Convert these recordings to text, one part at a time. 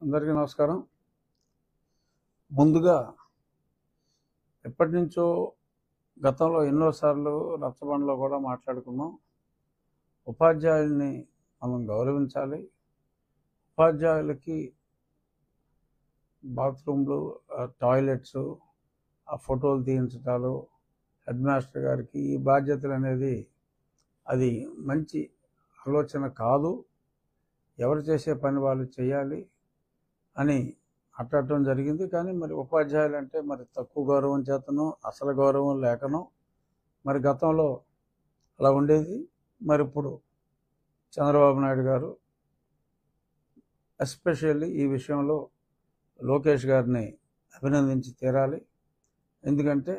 అందరికీ నమస్కారం. ముందుగా ఎప్పటినుంచో గతంలో ఎన్నోసార్లు రచ్చబండలో కూడా మాట్లాడుకున్నాం. ఉపాధ్యాయుల్ని మనం గౌరవించాలి. ఉపాధ్యాయులకి బాత్రూమ్లు, టాయిలెట్స్, ఆ ఫోటోలు తీయించటాలు, హెడ్ మాస్టర్ గారికి ఈ బాధ్యతలు అనేది అది మంచి ఆలోచన కాదు. ఎవరు చేసే పని వాళ్ళు చేయాలి అని అట్టడం జరిగింది. కానీ మరి ఉపాధ్యాయులు అంటే మరి తక్కువ గౌరవం చేతనో అసలు గౌరవం లేకనో మరి గతంలో అలా ఉండేది. మరి ఇప్పుడు చంద్రబాబు నాయుడు గారు ఎస్పెషల్లీ ఈ విషయంలో లోకేష్ గారిని అభినందించి తీరాలి. ఎందుకంటే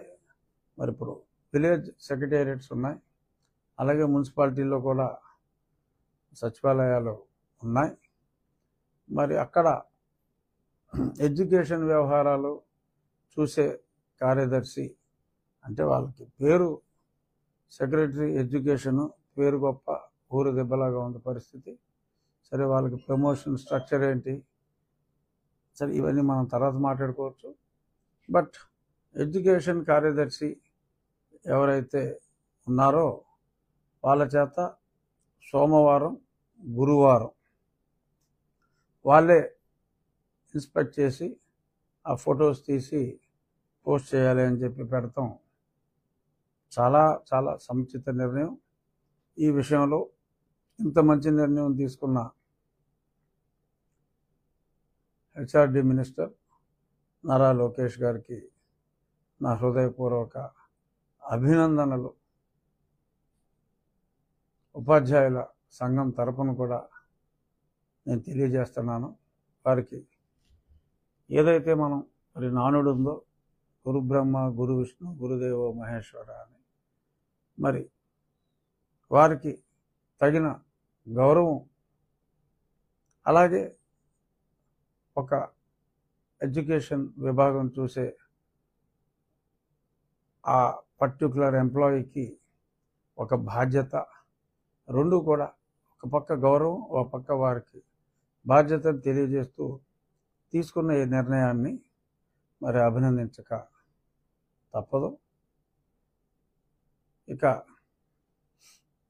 మరి ఇప్పుడు విలేజ్ సెక్రటేరియట్స్ ఉన్నాయి, అలాగే మున్సిపాలిటీల్లో కూడా సచివాలయాలు ఉన్నాయి. మరి అక్కడ ఎడ్యుకేషన్ వ్యవహారాలు చూసే కార్యదర్శి అంటే వాళ్ళకి పేరు సెక్రటరీ ఎడ్యుకేషను, పేరు గొప్ప, ఊరు దెబ్బలాగా ఉంది పరిస్థితి. సరే, వాళ్ళకి ప్రమోషన్ స్ట్రక్చర్ ఏంటి, సరే ఇవన్నీ మనం తర్వాత మాట్లాడుకోవచ్చు. బట్ ఎడ్యుకేషన్ కార్యదర్శి ఎవరైతే ఉన్నారో వాళ్ళ చేత సోమవారం, గురువారం వాళ్ళే ఇన్స్పెక్ట్ చేసి ఆ ఫొటోస్ తీసి పోస్ట్ చేయాలి అని చెప్పి పెడతాం చాలా చాలా సముచిత నిర్ణయం. ఈ విషయంలో ఇంత మంచి నిర్ణయం తీసుకున్న హెచ్ఆర్డి మినిస్టర్ నారా లోకేష్ గారికి నా హృదయపూర్వక అభినందనలు. ఉపాధ్యాయుల సంఘం తరపున కూడా నేను తెలియజేస్తున్నాను. వారికి ఏదైతే మనం మరి నానుడు ఉందో, గురు బ్రహ్మ గురు విష్ణు గురుదేవో మహేశ్వర అని, మరి వారికి తగిన గౌరవం, అలాగే ఒక ఎడ్యుకేషన్ విభాగం చూసే ఆ పర్టికులర్ ఎంప్లాయీకి ఒక బాధ్యత, రెండు కూడా ఒక పక్క గౌరవం, ఒక పక్క వారికి బాధ్యతను తెలియజేస్తూ తీసుకున్న ఈ నిర్ణయాన్ని మరి అభినందించక తప్పదు. ఇక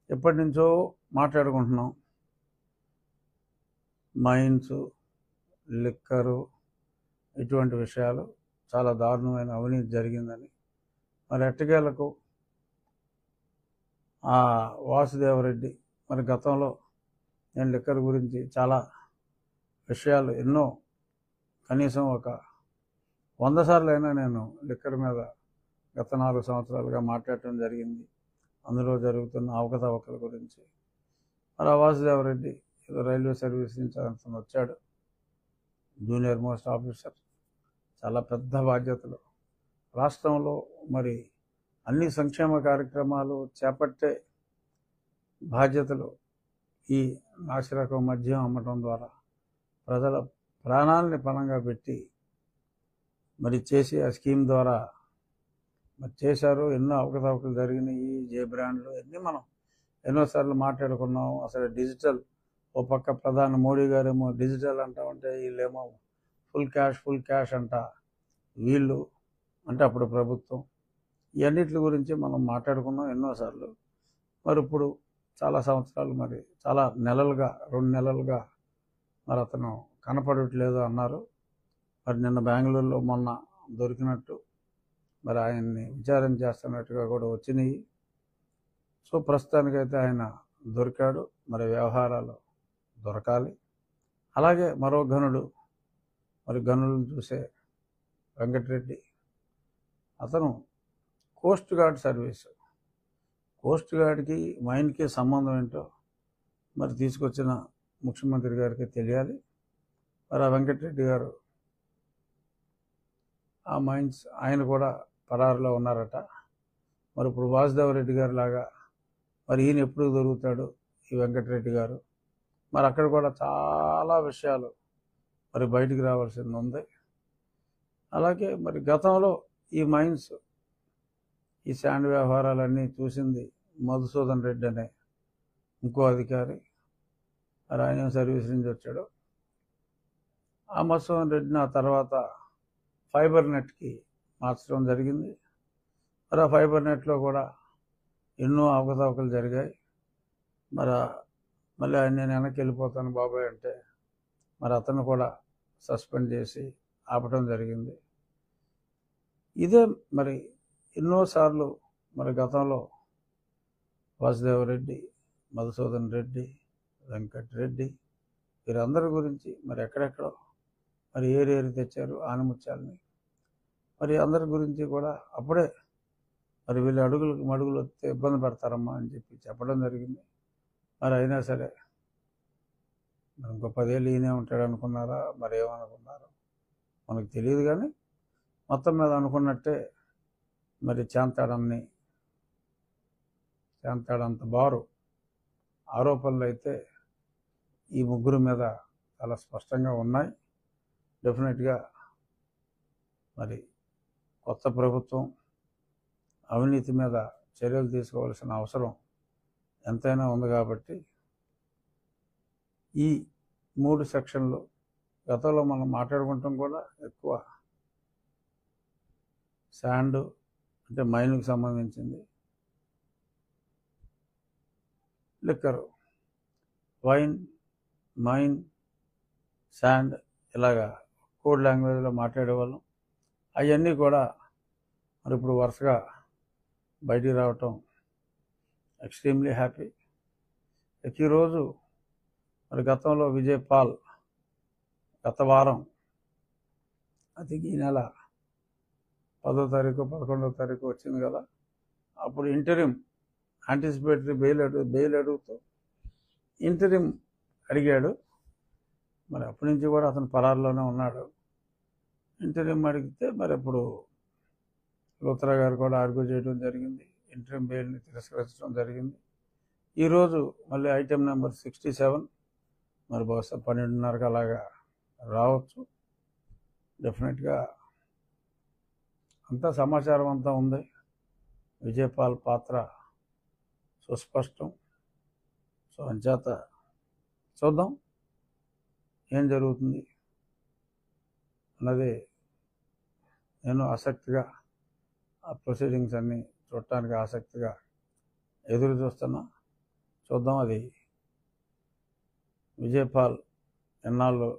ఎప్పటి నుంచో మాట్లాడుకుంటున్నాం, మైన్స్, లిక్కరు, ఇటువంటి విషయాలు చాలా దారుణమైన అవినీతి జరిగిందని. మరి ఎట్టకేలకు ఆ వాసుదేవరెడ్డి మరి గతంలో నేను లిక్కర్ గురించి చాలా విషయాలు ఎన్నో, కనీసం ఒక 100 సార్లు అయినా నేను లిక్కర్ మీద గత 4 సంవత్సరాలుగా మాట్లాడటం జరిగింది. అందులో జరుగుతున్న అవకతవకల గురించి. మరి ఆ వాసుదేవరెడ్డి ఏదో రైల్వే సర్వీస్ నుంచి అతను వచ్చాడు, జూనియర్ మోస్ట్ ఆఫీసర్, చాలా పెద్ద బాధ్యతలు. రాష్ట్రంలో మరి అన్ని సంక్షేమ కార్యక్రమాలు చేపట్టే బాధ్యతలు ఈ నాసిరకం మద్యం అమ్మటం ద్వారా ప్రజల ప్రాణాలని పణంగా పెట్టి మరి చేసి ఆ స్కీమ్ ద్వారా మరి చేశారు. ఎన్నో అవకతవకలు జరిగినాయి. జే బ్రాండ్లు అన్నీ మనం ఎన్నోసార్లు మాట్లాడుకున్నాం. అసలు డిజిటల్, ఓ పక్క ప్రధాని మోడీ గారేమో డిజిటల్ అంటామంటే వీళ్ళేమో ఫుల్ క్యాష్ అంట. వీళ్ళు అంటే అప్పుడు ప్రభుత్వం, ఇవన్నిటి గురించి మనం మాట్లాడుకున్నాం ఎన్నోసార్లు. మరి ఇప్పుడు చాలా సంవత్సరాలు, మరి చాలా నెలలుగా, 2 నెలలుగా మరి అతను కనపడట్లేదు అన్నారు. మరి నిన్న బెంగళూరులో మొన్న దొరికినట్టు మరి ఆయన్ని విచారణ చేస్తున్నట్టుగా కూడా వచ్చినాయి. సో ప్రస్తుతానికైతే ఆయన దొరికాడు. మరి వ్యవహారాలు దొరకాలి. అలాగే మరో గనుడు, మరి గనులను చూసే వెంకటరెడ్డి, అతను కోస్ట్ గార్డ్ సర్వీసు, కోస్ట్ గార్డ్కి మైన్కి సంబంధం ఏంటో మరి తీసుకొచ్చిన ముఖ్యమంత్రి గారికి తెలియాలి. మరి ఆ వెంకటరెడ్డి గారు ఆ మైన్స్ ఆయన కూడా పరారులో ఉన్నారట. మరి ఇప్పుడు వాసుదేవరెడ్డి గారు లాగా మరి ఈయన ఎప్పుడు దొరుకుతాడు ఈ వెంకటరెడ్డి గారు? మరి అక్కడ కూడా చాలా విషయాలు మరి బయటికి రావాల్సింది ఉంది. అలాగే మరి గతంలో ఈ మైన్స్, ఈ శాండ్ వ్యవహారాలన్నీ చూసింది మధుసూదన్ రెడ్డి అనే ఇంకో అధికారి. మరి ఆయన సర్వీస్ నుంచి వచ్చాడు. ఆ మధుసూదన్ రెడ్డిని ఆ తర్వాత ఫైబర్ నెట్కి మార్చడం జరిగింది. మరి ఆ ఫైబర్ నెట్లో కూడా ఎన్నో అవకతవకలు జరిగాయి. మరి మళ్ళీ నేను వెనక్కి వెళ్ళిపోతాను బాబాయ్ అంటే మరి అతను కూడా సస్పెండ్ చేసి ఆపడం జరిగింది. ఇదే మరి ఎన్నోసార్లు మరి గతంలో వాసుదేవరెడ్డి, మధుసూదన్ రెడ్డి, వెంకటరెడ్డి వీరందరి గురించి మరి ఎక్కడెక్కడో మరి ఏరి తెచ్చారు ఆనిముత్యాలని. మరి అందరి గురించి కూడా అప్పుడే మరి వీళ్ళు అడుగులకు మడుగులు వస్తే ఇబ్బంది పడతారమ్మా అని చెప్పడం జరిగింది. మరి అయినా సరే మరి ఇంకో 10 ఏళ్ళు ఈయనే ఉంటాడు అనుకున్నారా, మరి ఏమనుకున్నారో మనకు తెలియదు. కానీ మొత్తం మీద అనుకున్నట్టే మరి చాంతాడంత బారు ఆరోపణలు అయితే ఈ ముగ్గురు మీద చాలా స్పష్టంగా ఉన్నాయి. డెఫినెట్గా మరి కొత్త ప్రభుత్వం అవినీతి మీద చర్యలు తీసుకోవాల్సిన అవసరం ఎంతైనా ఉంది. కాబట్టి ఈ 3 సెక్షన్లు గతంలో మనం మాట్లాడుకుంటాం కూడా ఎక్కువ శాండ్ అంటే మైన్కి సంబంధించింది, లిక్కరు, వైన్, మైన్, శాండ్ ఇలాగా కోడ్ లాంగ్వేజ్లో మాట్లాడేవాళ్ళం. అవన్నీ కూడా మరి ఇప్పుడు వరుసగా బయటికి రావటం ఎక్స్ట్రీమ్లీ హ్యాపీ. ఈరోజు మరి గతంలో విజయ్ పాల్ గత వారం అది ఈ నెల 10వ తారీఖు 11వ తారీఖు వచ్చింది కదా, అప్పుడు ఇంటరిం యాంటిసిపేటరీ బెయిల్ అడుగుతూ ఇంటరిం అడిగాడు. మరి అప్పటి నుంచి కూడా అతను పరారులోనే ఉన్నాడు. ఇంటరిం అడిగితే మరి ఇప్పుడు లూత్రా గారు కూడా ఆర్గ్యూ చేయడం జరిగింది, ఇంటరిం బెయిల్ని తిరస్కరించడం జరిగింది. ఈరోజు మళ్ళీ ఐటెం నెంబర్ 67 మరి బహుశా 12:30కి అలాగా రావచ్చు. డెఫినెట్గా అంతా సమాచారం అంతా ఉంది. విజయపాల్ పాత్ర సుస్పష్టం. సో అంచేత చూద్దాం ఏం జరుగుతుంది అన్నది నేను ఆసక్తిగా ఆ ప్రొసీడింగ్స్ అన్నీ చూడటానికి ఆసక్తిగా ఎదురు చూస్తున్నా. చూద్దాం అది విజయపాల్ ఎన్నాళ్ళు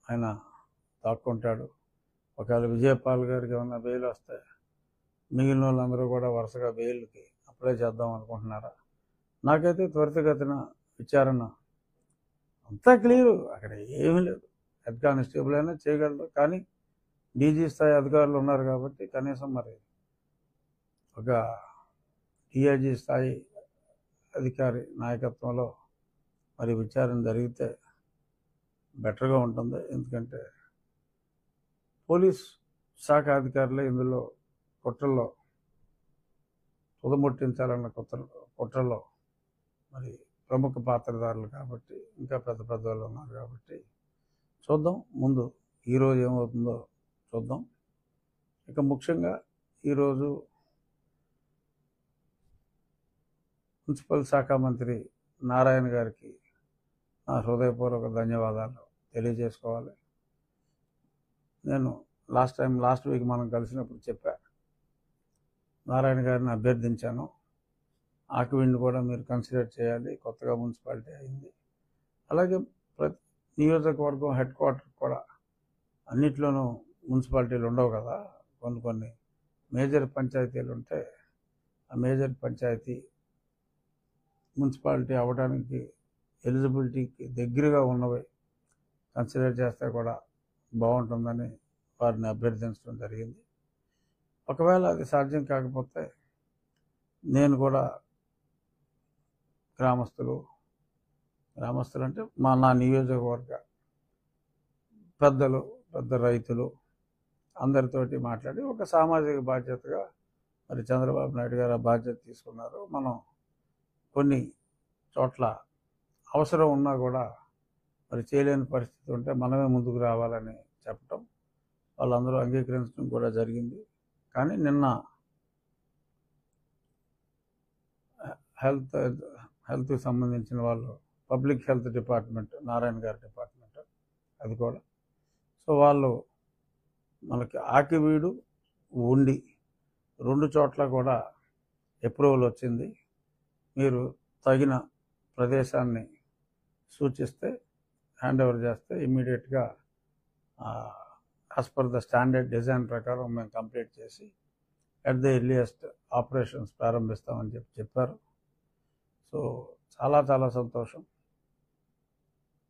ఆయన దాక్కుంటాడు. ఒకవేళ విజయపాల్ గారికి ఏమన్నా బెయిల్ వస్తే మిగిలిన వాళ్ళందరూ కూడా వరుసగా బెయిల్కి అప్లై చేద్దాం అనుకుంటున్నారా? నాకైతే త్వరితగతిన విచారణ అంతా క్లియరు, అక్కడ ఏమీ లేదు. హెడ్ కానిస్టేబుల్ అయినా చేయగలరు, కానీ డీజీ స్థాయి అధికారులు ఉన్నారు కాబట్టి కనీసం మరి ఒక డిఐజీ స్థాయి అధికారి నాయకత్వంలో మరి విచారణ జరిగితే బెటర్గా ఉంటుంది. ఎందుకంటే పోలీస్ శాఖ అధికారులే ఇందులో కుట్రల్లో తుదముట్టించాలన్న కుట్రల్లో మరి ప్రముఖ పాత్రధారులు కాబట్టి ఇంకా పెద్ద వాళ్ళు ఉన్నారు కాబట్టి చూద్దాం ముందు ఈరోజు ఏమవుతుందో చూద్దాం. ఇక ముఖ్యంగా ఈరోజు మున్సిపల్ శాఖ మంత్రి నారాయణ గారికి నా హృదయపూర్వక ధన్యవాదాలు తెలియజేసుకోవాలి. నేను లాస్ట్ వీక్ మనం కలిసినప్పుడు చెప్పా, నారాయణ గారిని అభ్యర్థించాను, ఆకివీడిని కూడా మీరు కన్సిడర్ చేయాలి, కొత్తగా మున్సిపాలిటీ అయింది. అలాగే ప్రతి నియోజకవర్గం హెడ్ క్వార్టర్ కూడా అన్నిట్లోనూ మున్సిపాలిటీలు ఉండవు కదా, కొన్ని మేజర్ పంచాయతీలు ఉంటే ఆ మేజర్ పంచాయతీ మున్సిపాలిటీ అవ్వడానికి ఎలిజిబిలిటీకి దగ్గరగా ఉన్నవి కన్సిడర్ చేస్తే కూడా బాగుంటుందని వారిని అభ్యర్థించడం జరిగింది. ఒకవేళ అది సాధ్యం కాకపోతే నేను కూడా గ్రామస్తులు అంటే నా నియోజకవర్గ పెద్ద రైతులు అందరితోటి మాట్లాడి ఒక సామాజిక బాధ్యతగా మరి చంద్రబాబు నాయుడు గారు ఆ బాధ్యత తీసుకున్నారు. మనం కొన్ని చోట్ల అవసరం ఉన్నా కూడా మరి చేయలేని పరిస్థితి ఉంటే మనమే ముందుకు రావాలని చెప్పటం, వాళ్ళందరూ అంగీకరించడం కూడా జరిగింది. కానీ నిన్న హెల్త్కి సంబంధించిన వాళ్ళు, పబ్లిక్ హెల్త్ డిపార్ట్మెంట్, నారాయణ గారి డిపార్ట్మెంట్ అది కూడా సో వాళ్ళు మనకి ఆకివీడు, ఉండి 2 చోట్ల కూడా అప్రూవల్ వచ్చింది. మీరు తగిన ప్రదేశాన్ని సూచిస్తే హ్యాండ్ ఓవర్ చేస్తే ఇమ్మీడియట్గా as per the standard design ప్రకారం మేము కంప్లీట్ చేసి అట్ ద ఎర్లియస్ట్ ఆపరేషన్స్ ప్రారంభిస్తామని చెప్పారు. సో చాలా చాలా సంతోషం.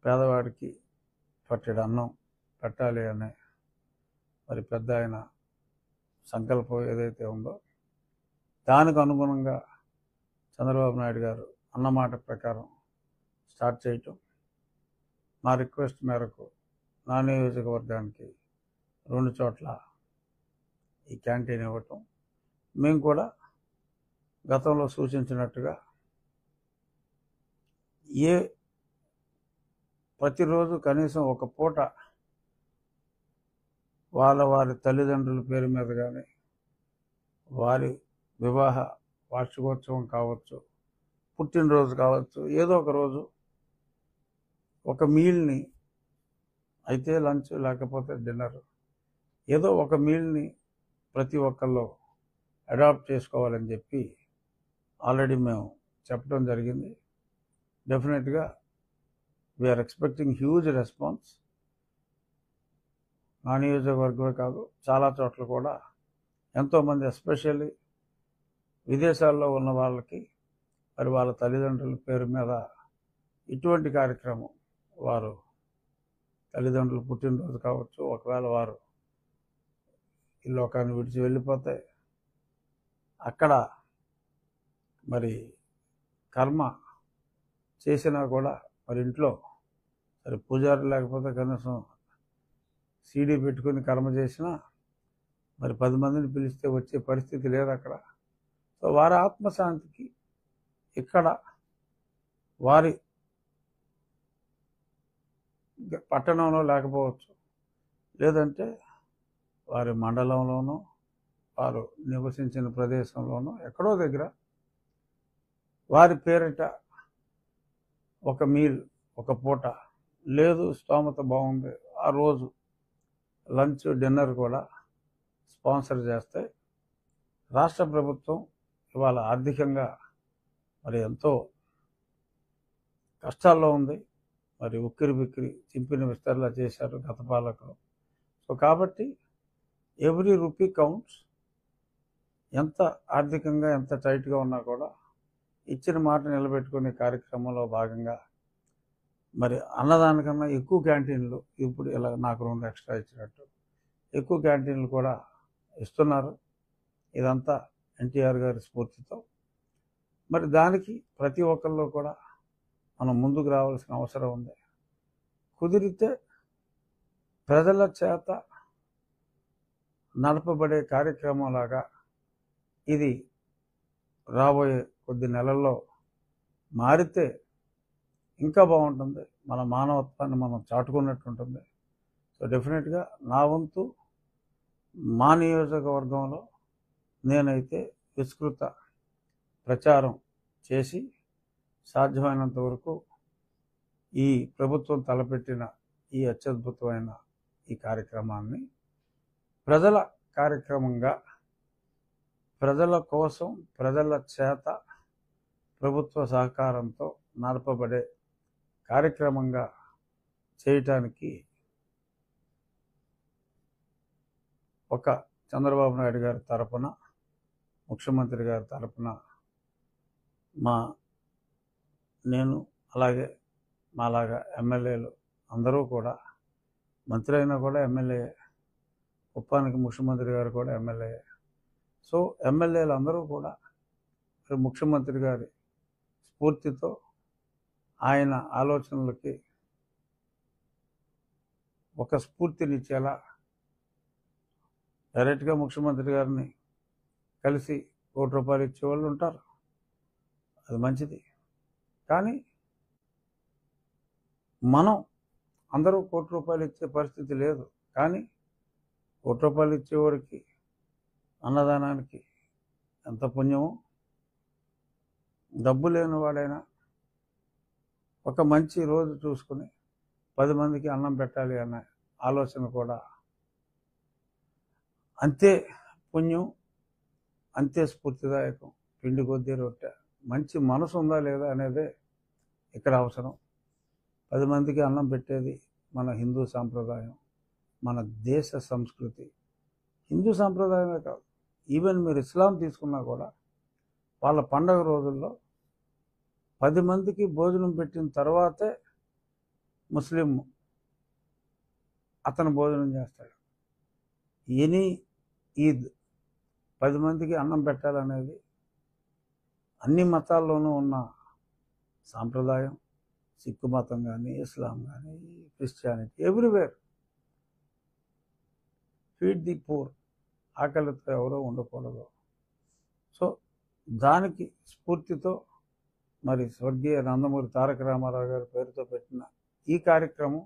పేదవాడికి పట్టెడు అన్నం పెట్టాలి అనే మరి పెద్ద ఆయన సంకల్పం ఏదైతే ఉందో దానికి అనుగుణంగా చంద్రబాబు నాయుడు గారు అన్నమాట ప్రకారం స్టార్ట్ చేయటం, మా రిక్వెస్ట్ మేరకు నా నియోజకవర్గానికి 2 చోట్ల ఈ క్యాంటీన్ ఇవ్వటం, మేము కూడా గతంలో సూచించినట్టుగా ప్రతిరోజు కనీసం ఒక పూట వారి తల్లిదండ్రుల పేరు మీద కానీ, వారి వివాహ వార్షికోత్సవం కావచ్చు, పుట్టినరోజు కావచ్చు, ఏదో ఒక రోజు ఒక మీల్ని అయితే లంచ్ లేకపోతే డిన్నర్, ఏదో ఒక మీల్ని ప్రతి ఒక్కళ్ళు అడాప్ట్ చేసుకోవాలని చెప్పి ఆల్రెడీ మేము చెప్పడం జరిగింది. డెఫినెట్గా వీఆర్ ఎక్స్పెక్టింగ్ హ్యూజ్ రెస్పాన్స్. నా నియోజకవర్గమే కాదు, చాలా చోట్ల కూడా ఎంతోమంది ఎస్పెషల్లీ విదేశాల్లో ఉన్న వాళ్ళకి మరి వాళ్ళ తల్లిదండ్రుల పేరు మీద ఇటువంటి కార్యక్రమం, వారు తల్లిదండ్రులు పుట్టినరోజు కావచ్చు, ఒకవేళ వారు ఈ లోకాన్ని విడిచి వెళ్ళిపోతే అక్కడ మరి కర్మ చేసినా కూడా మరి ఇంట్లో సరే పూజారి లేకపోతే కనీసం సీడీ పెట్టుకుని కర్మ చేసినా మరి 10 మందిని పిలిస్తే వచ్చే పరిస్థితి లేదు అక్కడ. సో వారి ఆత్మశాంతికి ఇక్కడ వారి పట్టణంలో లేకపోవచ్చు, లేదంటే వారి మండలంలోనూ వారు నివసించిన ప్రదేశంలోనూ ఎక్కడో దగ్గర వారి పేరిట ఒక మీల్, ఒక పూట, లేదు స్తోమత బాగుంది ఆ రోజు లంచ్ డిన్నర్ కూడా స్పాన్సర్ చేస్తే రాష్ట్ర ప్రభుత్వం ఇవాళ ఆర్థికంగా మరి ఎంతో కష్టాల్లో ఉంది. మరి ఉక్కిరి బిక్కిరి చింపిన విస్తరలా చేశారు గత పాలకులు. సో కాబట్టి ఎవ్రీ రూపీ కౌంట్స్. ఎంత ఆర్థికంగా ఎంత టైట్గా ఉన్నా కూడా ఇచ్చిన మాట నిలబెట్టుకునే కార్యక్రమంలో భాగంగా మరి అన్నదానికన్నా ఎక్కువ క్యాంటీన్లు ఇప్పుడు ఇలా నాకు 2 ఎక్స్ట్రా ఇచ్చినట్టు ఎక్కువ క్యాంటీన్లు కూడా ఇస్తున్నారు. ఇదంతా ఎన్టీఆర్ గారి స్ఫూర్తితో. మరి దానికి ప్రతి ఒక్కళ్ళు కూడా మనం ముందుకు రావాల్సిన అవసరం ఉంది. కుదిరితే ప్రజల చేత నడపబడే కార్యక్రమంలాగా ఇది రాబోయే కొద్ది నెలల్లో మారితే ఇంకా బాగుంటుంది. మన మానవత్వాన్ని మనం చాటుకున్నట్టు ఉంటుంది. సో డెఫినెట్గా నా వంతు మా నియోజకవర్గంలో నేనైతే విస్తృత ప్రచారం చేసి సాధ్యమైనంత వరకు ఈ ప్రభుత్వం తలపెట్టిన ఈ అత్యద్భుతమైన ఈ కార్యక్రమాన్ని ప్రజల కార్యక్రమంగా, ప్రజల కోసం, ప్రజల చేత ప్రభుత్వ సహకారంతో నడపబడే కార్యక్రమంగా చేయటానికి ఒక చంద్రబాబు నాయుడు గారి తరపున, ముఖ్యమంత్రి గారి తరపున నేను అలాగే మాలాగా ఎమ్మెల్యేలు అందరూ కూడా, మంత్రి అయినా కూడా ఎమ్మెల్యే, కుప్పానికి ముఖ్యమంత్రి గారు కూడా ఎమ్మెల్యే. సో ఎమ్మెల్యేలు అందరూ కూడా ముఖ్యమంత్రి గారి స్ఫూర్తితో ఆయన ఆలోచనలకి ఒక స్ఫూర్తినిచ్చేలా డైరెక్ట్గా ముఖ్యమంత్రి గారిని కలిసి ₹1 ఇచ్చేవాళ్ళు ఉంటారు, అది మంచిది. కానీ మనం అందరూ ₹1 ఇచ్చే పరిస్థితి లేదు. కానీ ₹1 ఇచ్చేవాడికి అన్నదానానికి ఎంత పుణ్యమో, డబ్బు లేనివాడైనా ఒక మంచి రోజు చూసుకుని 10 మందికి అన్నం పెట్టాలి అనే ఆలోచన కూడా అంతే పుణ్యం, అంతే స్ఫూర్తిదాయకం. పిండి కొద్దీ రొట్టె. మంచి మనసు ఉందా లేదా అనేదే ఇక్కడ అవసరం. 10 మందికి అన్నం పెట్టేది మన హిందూ సాంప్రదాయం, మన దేశ సంస్కృతి. హిందూ సాంప్రదాయమే కాదు, ఈవెన్ మీరు ఇస్లాం తీసుకున్నా కూడా వాళ్ళ పండగ రోజుల్లో 10 మందికి భోజనం పెట్టిన తర్వాతే ముస్లిం అతను భోజనం చేస్తాడు. ఎనీ ఈద్ 10 మందికి అన్నం పెట్టాలనేది అన్ని మతాల్లోనూ ఉన్న సాంప్రదాయం. సిక్కు మతం కానీ, ఇస్లాం కానీ, Christianity, everywhere feed the poor. ఆకలితో ఎవరో ఉండకూడదు. సో దానికి స్ఫూర్తితో మరి స్వర్గీయ నందమూరి తారక రామారావు గారి పేరుతో పెట్టిన ఈ కార్యక్రమం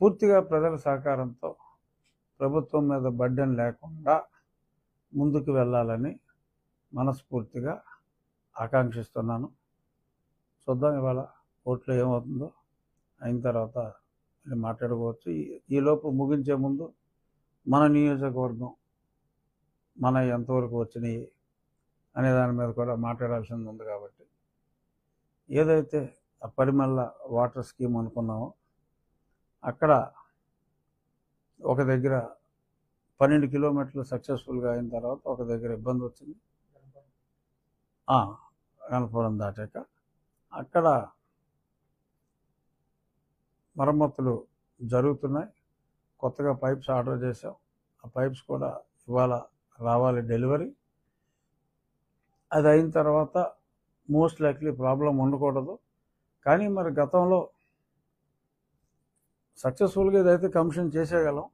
పూర్తిగా ప్రజల సహకారంతో ప్రభుత్వం మీద బర్డెన్ లేకుండా ముందుకు వెళ్ళాలని మనస్ఫూర్తిగా ఆకాంక్షిస్తున్నాను. చూద్దాం ఇవాళ ఓట్లు ఏమవుతుందో, అయిన తర్వాత మాట్లాడుకోవచ్చు. ఈలోపు ముగించే ముందు మన నియోజకవర్గం మన ఎంతవరకు వచ్చినాయి అనే దాని మీద కూడా మాట్లాడాల్సింది ఉంది. కాబట్టి ఏదైతే ఆ పరిమళ వాటర్ స్కీమ్ అనుకున్నామో అక్కడ ఒక దగ్గర 12 కిలోమీటర్లు సక్సెస్ఫుల్గా అయిన తర్వాత ఒక దగ్గర ఇబ్బంది వచ్చింది. గణపురం దాటాక అక్కడ మరమ్మతులు జరుగుతున్నాయి. కొత్తగా పైప్స్ ఆర్డర్ చేసాం. ఆ పైప్స్ కూడా ఇవాళ రావాలి డెలివరీ. అది అయిన తర్వాత మోస్ట్ లైక్లీ ప్రాబ్లం ఉండకూడదు. కానీ మరి గతంలో సక్సెస్ఫుల్గా ఇదైతే కమిషన్ చేసేయగలం.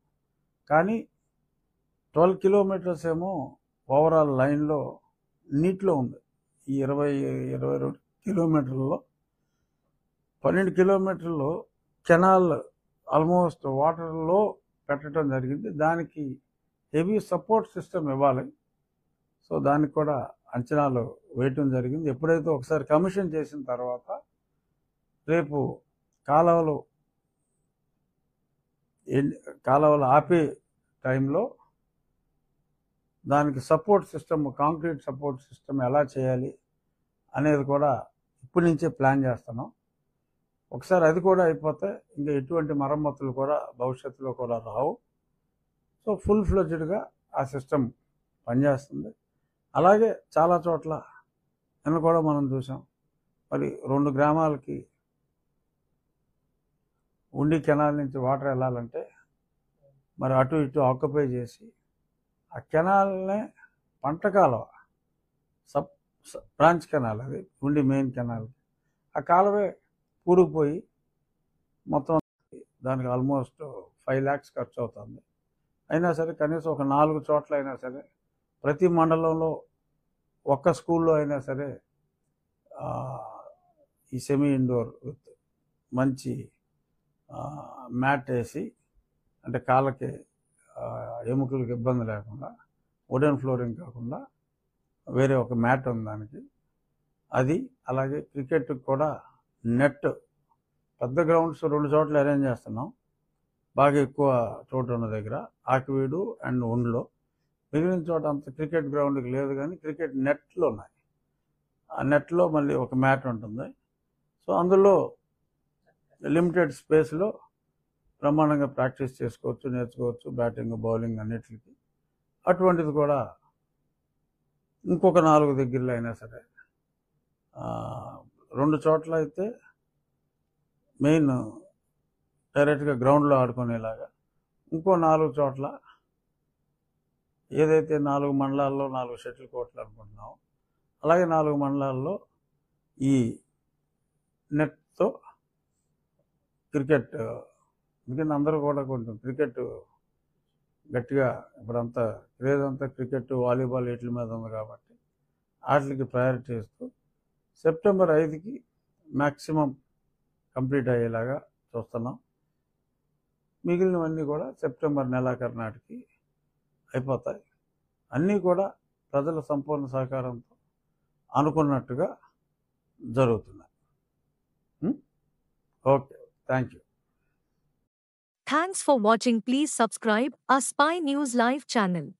కానీ 12 కిలోమీటర్స్ ఏమో ఓవరాల్ లైన్లో నీటిలో ఉంది. ఈ 22 కిలోమీటర్లలో 12 కిలోమీటర్లు కెనాల్ ఆల్మోస్ట్ వాటర్లో పెట్టడం జరిగింది. దానికి హెవీ సపోర్ట్ సిస్టమ్ ఇవ్వాలి. సో దానికి కూడా అంచనాలు వేయటం జరిగింది. ఎప్పుడైతే ఒకసారి కమిషన్ చేసిన తర్వాత రేపు కాలువలు ఆపే టైంలో దానికి support system, concrete support system ఎలా చేయాలి అనేది కూడా ఇప్పటి నుంచే ప్లాన్ చేస్తున్నాం. ఒకసారి అది కూడా అయిపోతే ఇంకా ఎటువంటి మరమ్మతులు కూడా భవిష్యత్తులో కూడా రావు. సో ఫుల్ ఫ్లెడ్జ్డ్గా ఆ సిస్టమ్ పనిచేస్తుంది. అలాగే చాలా చోట్ల నిన్న కూడా మనం చూసాం. మరి 2 గ్రామాలకి ఉండి కెనాల్ నుంచి వాటర్ వెళ్ళాలంటే మరి అటు ఇటు ఆక్యుపై చేసి ఆ కెనాల్నే పంట కాలువ, బ్రాంచ్ కెనాల్, అది ఉండి మెయిన్ కెనాల్, ఆ కాలువే కూరుకుపోయి మొత్తం దానికి ఆల్మోస్ట్ 5 lakhs ఖర్చు అవుతుంది. అయినా సరే కనీసం ఒక 4 చోట్ల అయినా సరే ప్రతి మండలంలో ఒక్క స్కూల్లో అయినా సరే ఈ సెమీ ఇండోర్ విత్ మంచి మ్యాట్ వేసి, అంటే కాళ్ళకి ఎముకలకు ఇబ్బంది లేకుండా వుడెన్ ఫ్లోరింగ్ కాకుండా వేరే ఒక మ్యాట్ ఉంది దానికి, అది. అలాగే క్రికెట్కి కూడా నెట్, పెద్ద గ్రౌండ్స్ 2 చోట్ల అరేంజ్ చేస్తున్నాం. బాగా ఎక్కువ చోటు ఉన్న దగ్గర ఆకివీడు అండ్ ఒండ్లో. మిగిలిన చోట అంత క్రికెట్ గ్రౌండ్కి లేదు, కానీ క్రికెట్ నెట్లు ఉన్నాయి. ఆ నెట్లో మళ్ళీ ఒక మ్యాట్ ఉంటుంది. సో అందులో లిమిటెడ్ స్పేస్లో బ్రహ్మాండంగా ప్రాక్టీస్ చేసుకోవచ్చు, నేర్చుకోవచ్చు, బ్యాటింగ్ బౌలింగ్ అన్నిటికీ. అటువంటిది కూడా ఇంకొక 4 దగ్గరలో అయినా సరే, 2 చోట్ల అయితే మెయిన్ డైరెక్ట్గా గ్రౌండ్లో ఆడుకునేలాగా, ఇంకో 4 చోట్ల ఏదైతే 4 మండలాల్లో 4 షటిల్ కోర్టులు అనుకుంటున్నామో అలాగే 4 మండలాల్లో ఈ నెట్తో క్రికెట్. ఎందుకంటే అందరూ కూడా కొంచెం క్రికెట్ గట్టిగా ఇప్పుడంతా క్రేజ్ అంతా క్రికెట్, వాలీబాల్ వీటి మీద ఉంది కాబట్టి వాటికి ప్రయారిటీ ఇస్తూ సెప్టెంబర్ 5కి మ్యాక్సిమం కంప్లీట్ అయ్యేలాగా చూస్తున్నాం. మిగిలినవన్నీ కూడా సెప్టెంబర్ నెలాఖరు నాటికి అయిపోతాయి. అన్నీ కూడా ప్రజల సంపూర్ణ సహకారంతో అనుకున్నట్టుగా జరుగుతున్నాయి. Okay, thank you. Thanks for watching. Please subscribe our Spy News Live channel.